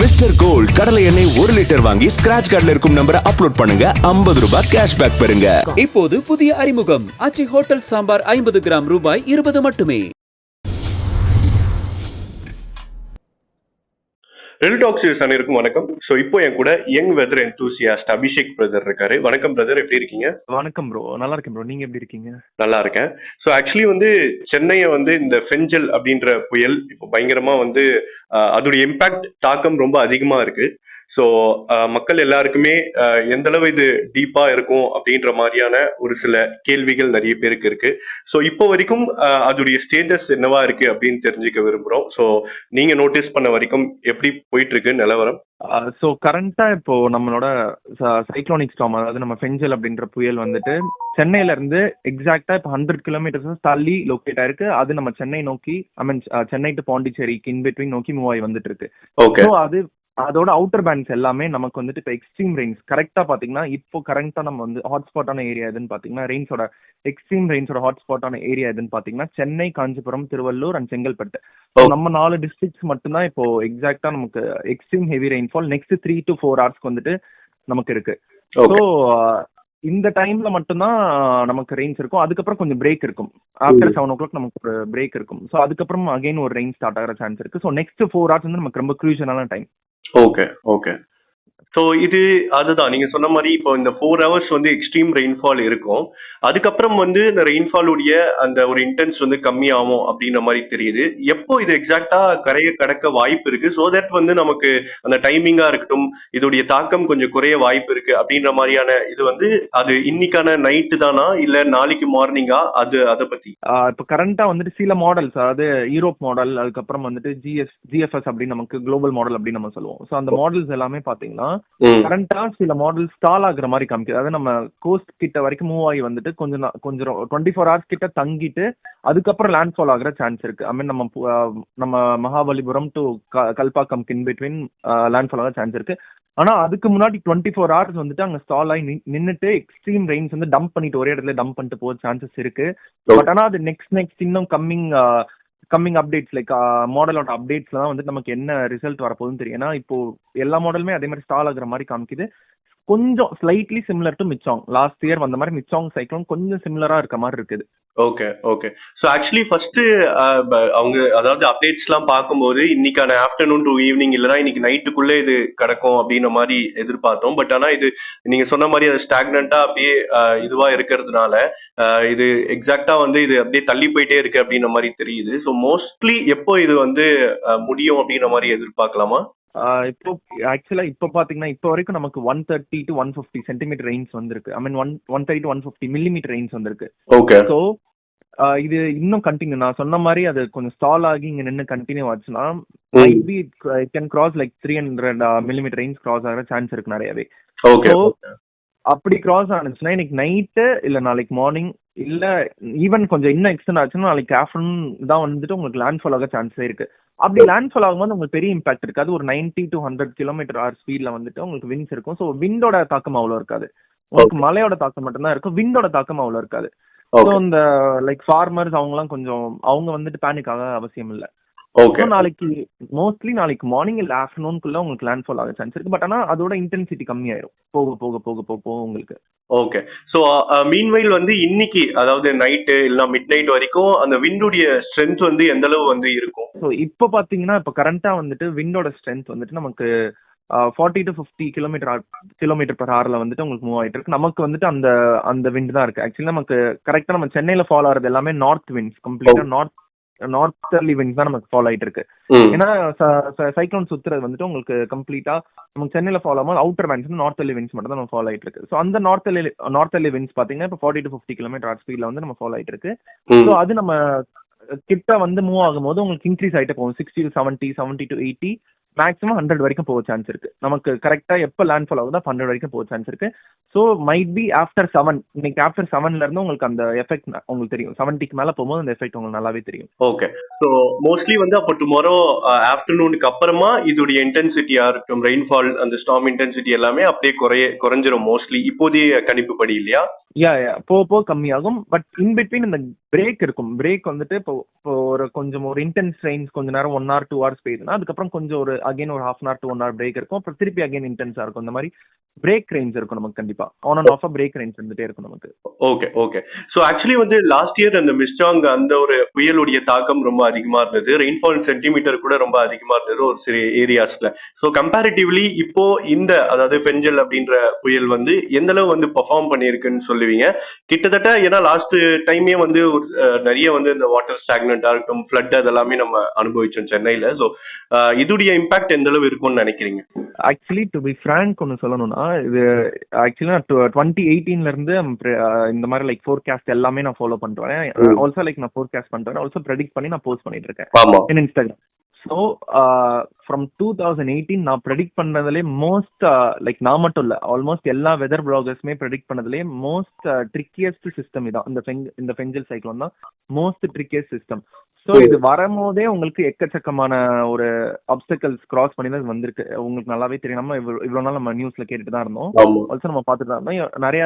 Mister gold கடலை எண்ணெய் 1 litre வாங்கி ஸ்கிராட்ச் கார்டில் இருக்கும் நம்பரை அப்லோட் பண்ணுங்க, 50 ரூபாய் கேஷ்பேக் பெறுங்க. இப்போது புதிய அறிமுகம் ஆச்சி ஹோட்டல் சாம்பார் 50 கிராம் ரூபாய் 20 மட்டுமே. ரெல் டாக்ஸ் அனைவருக்கும் வணக்கம். ஸோ இப்போ என் கூட young weather enthusiast Abhishek brother இருக்காரு. வணக்கம் பிரதர், எப்படி இருக்கீங்க? வணக்கம் ப்ரோ, நல்லா இருக்கேன் ப்ரோ. நீங்க எப்படி இருக்கீங்க? நல்லா இருக்கேன். ஸோ ஆக்சுவலி சென்னையை இந்த ஃபெஞ்சல் அப்படின்ற புயல் இப்போ பயங்கரமா அதோடைய இம்பாக்ட் தாக்கம் ரொம்ப அதிகமா இருக்கு. ஸோ மக்கள் எல்லாருக்குமே எந்த அளவு இது டீப்பா இருக்கும் அப்படின்ற மாதிரியான ஒரு சில கேள்விகள் நிறைய பேருக்கு இருக்கு. ஸோ இப்போ வரைக்கும் அதோடைய ஸ்டேட்டஸ் என்னவா இருக்கு அப்படின்னு தெரிஞ்சுக்க விரும்புறோம். ஸோ நீங்க நோட்டீஸ் பண்ண வரைக்கும் எப்படி போயிட்டு இருக்கு நிலவரம்? ஸோ கரண்டா இப்போ நம்மளோட சைக்ளோனிக் ஸ்டார்ம், அதாவது நம்ம ஃபெஞ்சல் அப்படின்ற புயல் சென்னையில இருந்து எக்ஸாக்டா இப்போ 100 கிலோமீட்டர்ஸ் தள்ளி லொக்கேட் ஆயிருக்கு. அது நம்ம சென்னை நோக்கி, சென்னை டு பாண்டிச்சேரிக்கு இன்பிட்வீன் நோக்கி மூவ் ஆகி வந்துட்டு இருக்கு. ஸோ அதோட அவுட்டர் பேண்ட்ஸ் எல்லாமே நமக்கு இப்போ எக்ஸ்ட்ரீம் ரெயின்ஸ் கரெக்டா பாத்தீங்கன்னா, இப்போ கரெக்டா நம்ம ஹாட்ஸ்பாட்டான ஏரியா எதுன்னு பாத்தீங்கன்னா, ரெயின்ஸோட எக்ஸ்ட்ரீம் ரெயின்ஸோட ஹாட்ஸ்பாட்டான ஏரியா எதுன்னு பாத்தீங்கன்னா சென்னை, காஞ்சிபுரம், திருவள்ளூர் அண்ட் செங்கல்பட்டு. நம்ம 4 டிஸ்ட்ரிக்ட்ஸ் மட்டும்தான் இப்போ எக்ஸாக்டா நமக்கு extreme heavy rainfall next 3 to 4 ஹவர்ஸ்க்கு நமக்கு இருக்கு. ஸோ இந்த டைம்ல மட்டும்தான் நமக்கு ரெயின்ஸ் இருக்கும். அதுக்கப்புறம் கொஞ்சம் பிரேக் இருக்கும். ஆஃப்டர் 7 o'clock நமக்கு ஒரு பிரேக் இருக்கும். ஸோ அதுக்கப்புறம் அகைன் ஒரு ரெயின் ஸ்டார்ட் ஆகிற சான்ஸ் இருக்கு. ஸோ நெக்ஸ்ட் 4 hours நமக்கு ரொம்ப க்ரூஷியலான டைம். Okay okay. ஸோ அதுதான் நீங்க சொன்ன மாதிரி இப்போ இந்த 4 hours எக்ஸ்ட்ரீம் ரெயின்ஃபால் இருக்கும். அதுக்கப்புறம் இந்த ரெயின்ஃபாலுடைய அந்த ஒரு இன்டென்ஸ் கம்மியாகும் அப்படின்ற மாதிரி தெரியுது. எப்போ இது எக்ஸாக்டா கரையை கடக்க வாய்ப்பு இருக்கு? ஸோ தட் நமக்கு அந்த டைமிங்கா இருக்கட்டும், இதோடைய தாக்கம் கொஞ்சம் குறைய வாய்ப்பு இருக்கு அப்படின்ற மாதிரியான இது அது இன்னைக்கான நைட்டு தானா இல்ல நாளைக்கு மார்னிங்கா? அதை பத்தி இப்போ கரண்டா சில மாடல்ஸ், அதாவது யூரோப் மாடல், அதுக்கப்புறம் ஜிஎஃப்எஸ் அப்படின்னு நமக்கு குளோபல் மாடல் அப்படின்னு நம்ம சொல்லுவோம். ஸோ அந்த மாடல்ஸ் எல்லாமே பாத்தீங்கன்னா கரண்டா சில மாடல் ஸ்டால் ஆகுற மாதிரி காமிக்குது. அதாவது நம்ம கோஸ்ட் கிட்ட வரைக்கும் மூவ் ஆகி கொஞ்சம் 24 hours கிட்ட தங்கிட்டு அதுக்கப்புறம் லேண்ட்ஃபால் ஆகுற சான்ஸ் இருக்கு. ஐ மீன் நம்ம Mahabalipuram to Kalpakkam in between landfall ஆக சான்ஸ் இருக்கு. ஆனா அதுக்கு முன்னாடி 24 hours அங்க ஸ்டால் ஆகி நின்னுட்டு எக்ஸ்ட்ரீம் ரெயின்ஸ் டம்ப் பண்ணிட்டு ஒரே இடத்துல டம்ப் பண்ணிட்டு போக சான்சஸ் இருக்கு. பட் ஆனா அது நெக்ஸ்ட் இன்னும் கம்மிங் அப்டேட்ஸ் லைக் மாடலோட அப்டேட்ஸ்ல தான் நமக்கு என்ன ரிசல்ட் வரப்போகுதுன்னு தெரியும். ஏன்னா இப்போ எல்லா மாடலுமே அதே மாதிரி ஸ்டால் ஆகுற மாதிரி காமிக்குது. கொஞ்சம் slightly similar to மிச்சாங், last year வந்த மாதிரி மிச்சாங் சைக்ளோன் கொஞ்சம் சிமிலரா இருக்க மாதிரி இருக்குது. Okay okay. So actually first அதாவது அப்டேட்ஸ் எல்லாம் பார்க்கும்போது இன்னைக்கான ஆஃப்டர்நூன் டு ஈவினிங் இல்லைனா இன்னைக்கு நைட்டுக்குள்ளே இது கிடக்கும் அப்படின்ற மாதிரி எதிர்பார்த்தோம். பட் ஆனால் இது நீங்க சொன்ன மாதிரி அது ஸ்டாக்னண்டா அப்படியே இதுவா இருக்கிறதுனால இது எக்ஸாக்டா இது அப்படியே தள்ளி போயிட்டே இருக்கு அப்படின்ற மாதிரி தெரியுது. ஸோ மோஸ்ட்லி எப்போ இது முடியும் அப்படின்ற மாதிரி எதிர்பார்க்கலாமா? இப்போ ஆக்சுவலா இப்போ பாத்தீங்கன்னா இப்போ வரைக்கும் நமக்கு 130 to 150 சென்டிமீட்டர் ரெயின்ஸ் வந்திருக்கு. ஐ மீன் 130 to 150 மில்லிமீட்டர் ரெயின்ஸ் வந்திருக்கு. ஓகே. ஸோ இது இன்னும் கண்டினியூ, நான் சொன்ன மாதிரி அது கொஞ்சம் ஸ்டால் ஆகி இங்க நின்று கண்டினியூ ஆச்சுன்னா maybe it can cross like 300 millimetre Reigns cross ஆகிற சான்ஸ் இருக்கு நிறையவே. ஓகே. அப்படி கிராஸ் ஆனிச்சுன்னா இன்னைக்கு நைட்டு இல்ல நாளைக்கு மார்னிங் இல்ல ஈவன் கொஞ்சம் இன்னும் எக்ஸ்டெண்ட் ஆச்சுன்னா நாளைக்கு ஆஃப்டர்நூன் தான் உங்களுக்கு லேண்ட்ஃபால் ஆக சான்ஸே இருக்கு. அப்படி லேண்ட்ஃபால் ஆகும்போது உங்களுக்கு பெரிய இம்பாக்ட் இருக்காது. ஒரு 90 to 100 km/h ஸ்பீட்ல உங்களுக்கு விண்ட்ஸ் இருக்கும். ஸோ விண்டோட தாக்கம் அவ்வளோ இருக்காது. உங்களுக்கு மழையோட தாக்கம் மட்டும்தான் இருக்கும், விண்டோட தாக்கம் அவ்வளோ இருக்காது. ஸோ இந்த லைக் ஃபார்மர்ஸ் அவங்கலாம் கொஞ்சம் அவங்க பேனிக் ஆக அவசியம் இல்லை. நாளைக்கு மோஸ்ட்லி நாளைக்கு மார்னிங் இல்ல ஆஃப்டர்நூன்குள்ள உங்களுக்கு லேண்ட்ஃபால் ஆக சான்ஸ் இருக்கு. பட் ஆனா அதோட இன்டென்சிட்டி கம்மியாயிரும் போக போக போக போக போக உங்களுக்கு. ஓகே. ஸோ மீன்வைல் இன்னைக்கு அதாவது நைட்டு இல்ல மிட் நைட் வரைக்கும் அந்த விண்டுடைய ஸ்ட்ரென்த் எந்த அளவு இருக்கும்? ஸோ இப்போ பாத்தீங்கன்னா இப்போ கரண்டா விண்டோட ஸ்ட்ரென்த் நமக்கு 40 to 50 km/h உங்களுக்கு மூவ் ஆயிட்டு இருக்கு. நமக்கு அந்த விண்ட் தான் இருக்கு. ஆக்சுவலி நமக்கு கரெக்டா நம்ம சென்னையில ஃபாலோ ஆகிறது எல்லாமே நார்த் விண்ட்ஸ், கம்ப்ளீட்டா நார்த்தர்லி விண்ட்ஸ் தான் நமக்கு ஃபாலோ ஆயிட்டு இருக்கு. ஏன்னா சைக்ளோன் சுத்துறது உங்களுக்கு கம்ப்ளீட்டா நமக்கு சென்னையில ஃபாலோ ஆகும் அவுட்டர் பேண்ட்ஸ் நார்த்தர்லி விண்ட்ஸ் மட்டும் தான் நம்ம ஃபாலோ ஆயிட்டு இருக்கு. ஸோ அந்த நார்த்தர்லி விண்ட்ஸ் பாத்தீங்கன்னா இப்போ 40 to 50 km/h ஸ்பீட்ல நம்ம ஃபாலோ ஆயிட்டு இருக்கு. ஸோ அது நம்ம கிட்ட மூவ் ஆகும்போது உங்களுக்கு இன்க்ரீஸ் ஆயிட்டே போகும். 60 to 70, 70 to 80, மேக்ஸிமம் 100 வரைக்கும் போக சான்ஸ் இருக்கு. நமக்கு கரெக்டா எப்ப லேண்ட்ஃபால் ஆகுதோ 100 வரைக்கும் போக சான்ஸ் இருக்கு. ஸோ மைட் பி ஆஃப்டர் 7, இன்னைக்கு ஆஃப்டர் 7ல இருந்து உங்களுக்கு அந்த எஃபெக்ட் உங்களுக்கு தெரியும். 70க்கு மேல போகும்போது அந்த எஃபெக்ட் உங்களுக்கு நல்லாவே தெரியும். ஓகே. ஸோ மோஸ்ட்லி அப்போ டுமாரோ ஆஃப்டர்நூனுக்கு அப்புறமா இதோடைய இன்டென்சிட்டியா இருக்கட்டும், ரெயின்ஃபால் அந்த ஸ்டார்ம் இன்டென்சிட்டி எல்லாமே அப்படியே குறைஞ்சிரும் மோஸ்ட்லி இப்போதைய கணிப்புப்படி, இல்லையா? போக கம்மியாகும். பட் இன் பிட்வீன் இந்த பிரேக் இருக்கும். பிரேக் இப்போ ஒரு கொஞ்சம் ஒரு இன்டென்ஸ் ரெயின்ஸ் கொஞ்ச நேரம் 1 hour 2 hours பெய்யுதுன்னா அதுக்கப்புறம் கொஞ்சம் ஒரு அகைன் ஒரு half an hour 2 hour break இருக்கும், அப்புறம் திருப்பி அகைன் இன்டென்ஸா இருக்கும். இந்த மாதிரி பிரேக் ரெயின்ஸ் இருக்கும் நமக்கு கண்டிப்பா, on and half break Reigns இருந்துட்டே இருக்கும் நமக்கு. Okay okay. ஸோ ஆக்சுவலி வந்து லாஸ்ட் இயர் அந்த மிஸ்டாங் அந்த ஒரு புயலுடைய தாக்கம் ரொம்ப அதிகமா இருந்தது, ரெயின்ஃபால் சென்டிமீட்டர் கூட ரொம்ப அதிகமா இருந்தது ஒரு சில ஏரியாஸ்ல. ஸோ கம்பேரிட்டிவ்லி இப்போ இந்த அதாவது பெஞ்சல் அப்படின்ற புயல் வந்து எந்த அளவு வந்து பெர்ஃபார்ம் பண்ணியிருக்குன்னு சொல்லுவீங்க? கிட்டத்தட்ட ஏன்னா லாஸ்ட் டைமே வந்து நிறைய வந்து இந்த வாட்டர் ஸ்டாக்னண்டா இருக்கும், ஃப்ளட் அதெல்லாமே நம்ம அனுபவிச்சோம் சென்னையில. ஸோ இதுடைய இம்பாக்ட் எந்த அளவு இருக்கும்னு நினைக்கிறீங்க? ஆக்சுவலி டு பி ஃப்ராங்க் ஒன்று சொல்லணும்னா, இது ஆக்சுவலி நான் 2018 இருந்து இந்த மாதிரி லைக் ஃபோர்காஸ்ட் எல்லாமே நான் ஃபாலோ பண்ணிட்டு வரேன். ஆல்சோ லைக் நான் ஃபோர்காஸ்ட் பண்ணிட்டு வரேன், ஆல்சோ ப்ரெடிக்ட் பண்ணி நான் போஸ்ட் பண்ணிட்டு இருக்கேன் என் இன்ஸ்டாகிராம். ஸோ ஃப்ரம் 2018 நான் ப்ரெடிக்ட் பண்ணதுலேயே மோஸ்ட் லைக் நான் மட்டும் இல்லை, ஆல்மோஸ்ட் எல்லா வெதர் பிளாகர்ஸுமே ப்ரெடிக்ட் பண்ணதுலேயே மோஸ்ட் ட்ரிக்கியஸ்ட் சிஸ்டம் இதான், இந்த பெஞ்சல் சைக்ளோன் தான் மோஸ்ட் ட்ரிக்கியஸ்ட் சிஸ்டம். ஸோ இது வரும்போதே உங்களுக்கு எக்கச்சக்கமான ஒரு அப்டக்கல்ஸ் கிராஸ் பண்ணி தான் வந்திருக்கு. உங்களுக்கு நல்லாவே தெரியும், நம்ம இவ்வளோ நாள் நம்ம நியூஸ்ல கேட்டுட்டு தான் இருந்தோம், ஆல்சோ நம்ம பார்த்துட்டு தான் இருந்தோம், நிறைய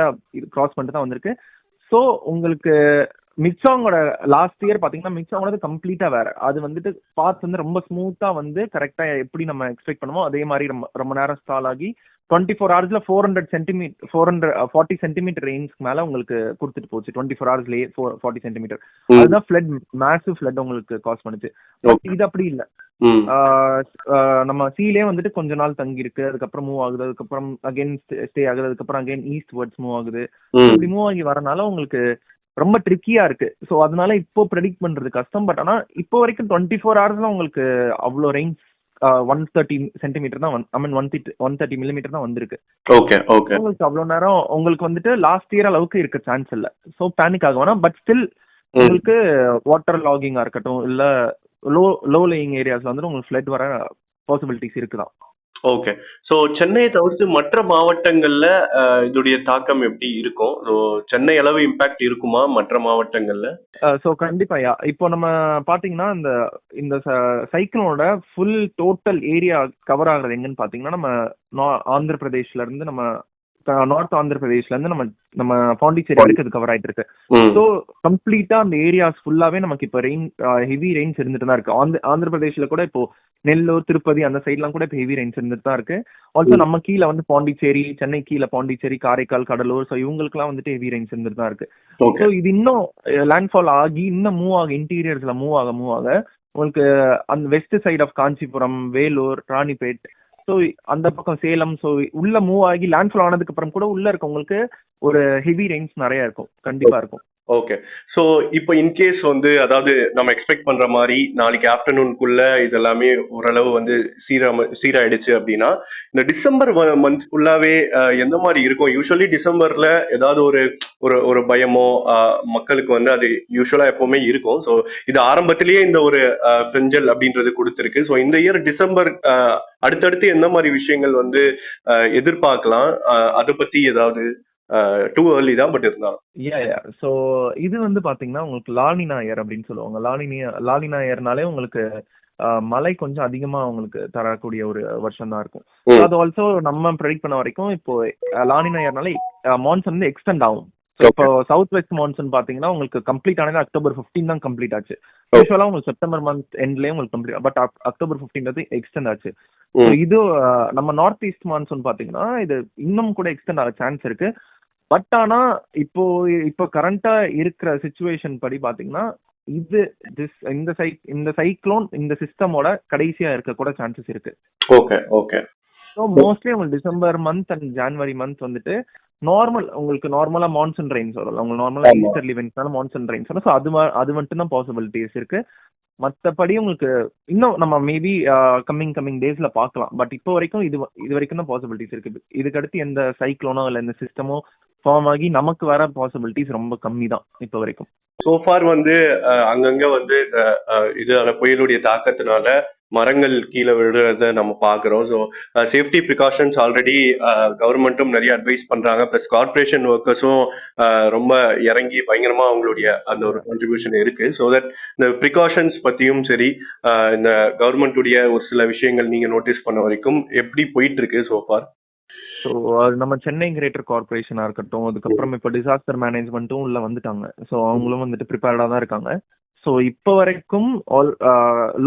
கிராஸ் பண்ணிட்டு தான் வந்திருக்கு. ஸோ உங்களுக்கு மிக்சாங்கோட லாஸ்ட் இயர் பாத்தீங்கன்னா மிக்சாங்கோட கம்ப்ளீட்டா வேற. அது வந்துட்டு பார்த்து வந்து ரொம்ப ஸ்மூத்தா வந்து கரெக்டா எப்படி நம்ம எக்ஸ்பெக்ட் பண்ணுமோ அதே மாதிரி ரொம்ப நேரம் ஸ்டால் ஆகி 24 hours 440 சென்டிமீட்டர் ரேஞ்ச்க்கு மேல உங்களுக்கு கொடுத்துட்டு போச்சு. 24 hours 40 சென்டிமீட்டர், அதுதான் ஃபிளட், மேசிவ் ஃபிளட் உங்களுக்கு காஸ் பண்ணுச்சு. இது அப்படி இல்ல, நம்ம சீலே வந்துட்டு கொஞ்ச நாள் தங்கி இருக்கு, அதுக்கப்புறம் மூவ் ஆகுது, அதுக்கப்புறம் அகைன் ஸ்டே ஆகுது, அதுக்கப்புறம் அகைன் ஈஸ்ட் வேர்ட்ஸ் மூவ் ஆகுது. இப்படி மூவ் ஆகி வரனால உங்களுக்கு ரொம்ப ட்ரிக்கியா இருக்கு. ஸோ அதனால இப்போ ப்ரெடிக்ட் பண்றது கஷ்டம். பட் ஆனா இப்போ வரைக்கும் 24 hours உங்களுக்கு அவ்வளோ ரேஞ்ச் 130 சென்டிமீட்டர் தான், 130 மில்லிமீட்டர் தான் வந்திருக்கு. Okay okay. உங்களுக்கு அவ்வளோ நேரம் உங்களுக்கு வந்துட்டு லாஸ்ட் இயர் அளவுக்கு இருக்க சான்ஸ் இல்லை. ஸோ பேனிக் ஆக வேணாம். பட் ஸ்டில் உங்களுக்கு வாட்டர் லாகிங்கா இருக்கட்டும், இல்ல லோ லேயிங் ஏரியாஸ்ல வந்து உங்களுக்கு ஃப்ளட் வர பாசிபிலிட்டிஸ் இருக்குதான். ஓகே. ஸோ சென்னையை தவிர்த்து மற்ற மாவட்டங்கள்ல இதோடைய தாக்கம் எப்படி இருக்கும்? ஸோ சென்னை அளவு இம்பாக்ட் இருக்குமா மற்ற மாவட்டங்கள்ல? ஸோ கண்டிப்பா இப்போ நம்ம பாத்தீங்கன்னா இந்த சைக்கிளோட ஃபுல் டோட்டல் ஏரியா கவர் ஆகுறது எங்கன்னு பாத்தீங்கன்னா நம்ம ஆந்திர பிரதேஷ்ல இருந்து நம்ம நார்த் ஆந்திர பிரதேஷ்ல இருந்து நம்ம பாண்டிச்சேரி வரைக்கும் இது கவர் ஆயிட்டு இருக்கு. ஸோ கம்ப்ளீட்டா அந்த ஏரியாஸ் ஃபுல்லாவே நமக்கு இப்ப ஹெவி ரெயின்ஸ் இருந்துட்டு தான் இருக்கு. ஆந்திர பிரதேஷ்ல கூட இப்போ நெல்லூர், திருப்பதி அந்த சைட்லாம் கூட இப்போ ஹெவி ரெயின்ஸ் இருந்துட்டு தான் இருக்கு. ஆல்சோ நம்ம கீழே வந்து பாண்டிச்சேரி, சென்னை கீழே பாண்டிச்சேரி, காரைக்கால், கடலூர், ஸோ இவங்களுக்குலாம் வந்துட்டு ஹெவி ரெயின்ஸ் இருந்துட்டு தான் இருக்கு. ஸோ இது இன்னும் லேண்ட்ஃபால் ஆகி இன்னும் மூவ் ஆக இன்டீரியர்ஸ்ல மூவ் ஆக உங்களுக்கு அந்த west side of Kanchipuram, Vellore, Ranipet, so அந்த பக்கம் சேலம், ஸோ உள்ள மூவ் ஆகி லேண்ட்ஃபால் ஆனதுக்கு அப்புறம் கூட உள்ள இருக்கவங்களுக்கு ஒரு ஹெவி ரெயின்ஸ் நிறைய இருக்கும், கண்டிப்பா இருக்கும். ஓகே. ஸோ இப்போ இன்கேஸ் வந்து அதாவது நம்ம எக்ஸ்பெக்ட் பண்ற மாதிரி நாளைக்கு ஆஃப்டர்நூனுக்குள்ள இதெல்லாமே ஓரளவு வந்து சீராயிடுச்சு அப்படின்னா இந்த டிசம்பர் மந்த் ஃபுல்லாவே எந்த மாதிரி இருக்கும்? யூஸ்வலி டிசம்பர்ல ஏதாவது ஒரு பயமோ மக்களுக்கு வந்து அது யூஸ்வலா எப்பவுமே இருக்கும். ஸோ இது ஆரம்பத்திலேயே இந்த ஒரு பெஞ்சல் அப்படின்றது கொடுத்துருக்கு. ஸோ இந்த இயர் டிசம்பர் அடுத்தடுத்து எந்த மாதிரி விஷயங்கள் வந்து எதிர்பார்க்கலாம்? அதை பத்தி ஏதாவது டூ ஏர்லி தான் பட் இருந்தாலும். ஸோ இது வந்து பாத்தீங்கன்னா உங்களுக்கு லாலினா இயர் அப்படின்னு சொல்லுவாங்க. லாலினா இயர்னாலே உங்களுக்கு மழை கொஞ்சம் அதிகமா உங்களுக்கு தரக்கூடிய ஒரு வருஷம் தான் இருக்கும். அது ஆல்சோ நம்ம ப்ரெடிக்ட் பண்ண வரைக்கும் இப்போ லாலினா இயர்னால மான்சூன் வந்து எக்ஸ்டெண்ட் ஆகும். இப்போ சவுத் வெஸ்ட் மான்சூன் பாத்தீங்கன்னா உங்களுக்கு கம்ப்ளீட் ஆனது October 15 தான் கம்ப்ளீட் ஆச்சு. யூஸ்வலா உங்களுக்கு செப்டம்பர் மந்த் எண்ட்லயே உங்களுக்கு கம்ப்ளீட், பட் October 15 எக்ஸ்டெண்ட் ஆச்சு. இது நம்ம நார்த் ஈஸ்ட் மான்சூன் பாத்தீங்கன்னா இது இன்னும் கூட எக்ஸ்டெண்ட் ஆக சான்ஸ் இருக்கு. பட் ஆனா இப்போ கரண்டா இருக்கிற சிச்சுவேஷன் படி பாத்தீங்கன்னா இந்த சைக்ளோன் இந்த சிஸ்டமோட கடைசியா இருக்க கூட சான்சஸ் இருக்கு. Okay okay. ஸோ மோஸ்ட்லி உங்களுக்கு December month and January month வந்துட்டு உங்களுக்கு நார்மலா மான்சூன் ரெயின்ஸ் வரும். உங்களுக்கு நார்மலா ஈஸ்டர்லி வென்ஸ்னால மான்சூன் ரெயின்ஸ் வரும். ஸோ அது மட்டும் தான் பாசிபிலிட்டிஸ் இருக்கு. மற்றபடி உங்களுக்கு இன்னும் நம்ம மேபி கம்மிங் டேஸ்ல பார்க்கலாம். பட் இப்போ வரைக்கும் இது வரைக்கும் தான் பாசிபிலிட்டிஸ் இருக்கு. இதுக்கு அடுத்து எந்த சைக்ளோனோ இல்லை எந்த சிஸ்டமோ ஃபார்ம் ஆகி நமக்கு வர பாசிபிலிட்டிஸ் ரொம்ப கம்மி தான் இப்போ வரைக்கும். சோஃபார் வந்து அங்கங்க வந்து இது புயலுடைய தாக்கத்தினால மரங்கள் கீழே விழுறத நம்ம பாக்குறோம். ஸோ சேஃப்டி ப்ரிகாஷன்ஸ் ஆல்ரெடி கவர்மெண்ட்டும் நிறைய அட்வைஸ் பண்றாங்க. பிளஸ் கார்பரேஷன் ஒர்க்கர்ஸும் ரொம்ப இறங்கி பயங்கரமா அவங்களுடைய அந்த ஒரு கான்ட்ரிபியூஷன் இருக்கு. ஸோ தட் இந்த ப்ரிகாஷன்ஸ் பத்தியும் சரி, இந்த கவர்மெண்ட்டுடைய ஒரு சில விஷயங்கள் நீங்க நோட்டீஸ் பண்ண வரைக்கும் எப்படி போயிட்டு இருக்கு சோஃபார்? ஸோ அது நம்ம சென்னை கிரேட்டர் கார்பரேஷனா இருக்கட்டும், அதுக்கப்புறம் இப்போ டிசாஸ்டர் மேனேஜ்மெண்ட்டும் உள்ள வந்துட்டாங்க. ஸோ அவங்களும் வந்துட்டு ப்ரிப்பேர்டா தான் இருக்காங்க. ஸோ இப்போ வரைக்கும்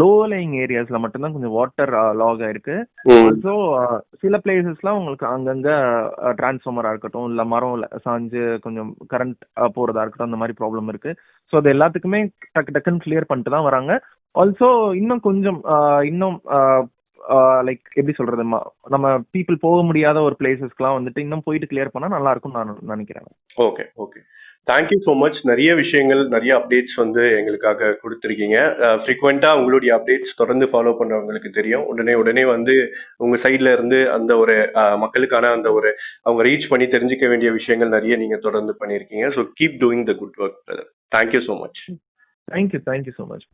லோ லைங் ஏரியாஸ்ல மட்டும்தான் கொஞ்சம் வாட்டர் லாக் ஆயிருக்கு. ஆல்சோ சில பிளேசஸ்லாம் உங்களுக்கு அங்கங்க டிரான்ஸ்ஃபார்மரா இருக்கட்டும், இல்ல மரம் சாஞ்சு கொஞ்சம் கரண்ட் போறதா இருக்கட்டும், அந்த மாதிரி ப்ராப்ளம் இருக்கு. ஸோ அது எல்லாத்துக்குமே டக்குன்னு கிளியர் பண்ணிட்டு தான் வராங்க. ஆல்சோ இன்னும் கொஞ்சம் இன்னும் லைக் எப்படி சொல்றது, நம்ம பீப்புள் போக முடியாத ஒரு பிளேசஸ்க்குலாம் வந்துட்டு இன்னும் போயிட்டு கிளியர் பண்ணா நல்லா இருக்கும்னு நான் நினைக்கிறேன். Okay okay, thank you so much. நிறைய விஷயங்கள், நிறைய அப்டேட்ஸ் வந்து எங்களுக்காக கொடுத்துருக்கீங்க. ஃப்ரீக்வெண்ட்டாக உங்களுடைய அப்டேட்ஸ் தொடர்ந்து ஃபாலோ பண்ணுறவங்களுக்கு தெரியும். உடனே வந்து உங்கள் சைடில் இருந்து அந்த ஒரு மக்களுக்கான அந்த ஒரு அவங்க ரீச் பண்ணி தெரிஞ்சுக்க வேண்டிய விஷயங்கள் நிறைய நீங்கள் தொடர்ந்து பண்ணியிருக்கீங்க. So keep doing the good work brother. Thank you so much. Thank you so much.